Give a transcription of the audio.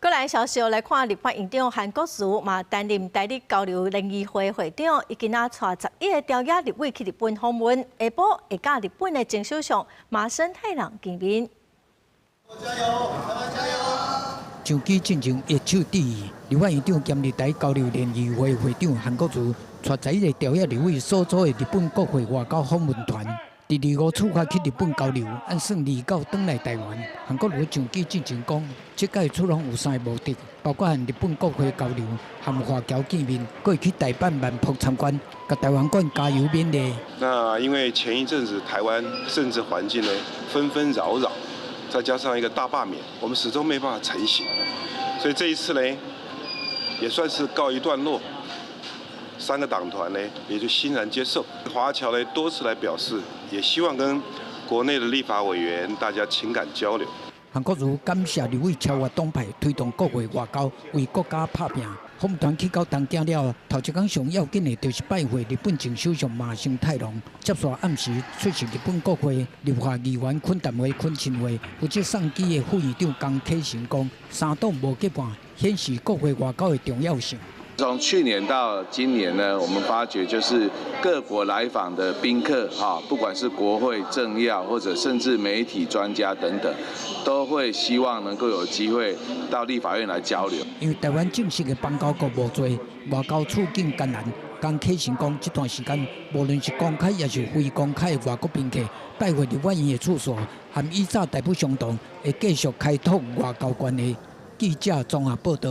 过来消息来看，日本院长韩国瑜嘛担任台日交流联谊会会长，已经带11个朝野立委去日本访问，下晡会甲日本的前首相麻生太郎见面。加油，台湾加油！上机进行一手致意，立法院长兼日台交流联谊会会长韩国瑜带11个朝野立委所组的日本国会外交访问团。 第25出发去日本交流，按算29返来台湾。韩国瑜上机进行讲，这届出访有3个目的，包括和日本国会交流、和华侨见面，过去台办万博参观，甲台湾馆加油勉励。那因为前一阵子台湾政治环境呢纷纷扰扰，再加上一个大罢免，我们始终没办法成型，所以这一次呢，也算是告一段落。 3个党团呢，也就欣然接受。华侨呢多次来表示，也希望跟国内的立法委员大家情感交流。韩国瑜感谢立委超越党派，推动国会外交，为国家拍拼。访问团去到东京了，头一天上要紧的就是拜会日本前首相麻生太郎，接续暗时出席日本国会立法议员懇谈会、恳亲会。负责送机的副院长江启臣讲，3党无结伴，显示国会外交的重要性。 从去年到今年呢，我们发觉就是各国来访的宾客不管是国会政要或者甚至媒体专家等等，都会希望能够有机会到立法院来交流。因为台湾正式的邦交国无多，外交处境艰难。江启臣讲，这段时间无论是公开也是非公开的外国宾客带回立法院的处所，和以早大不相同，会继续开拓外交关系。记者综合报道。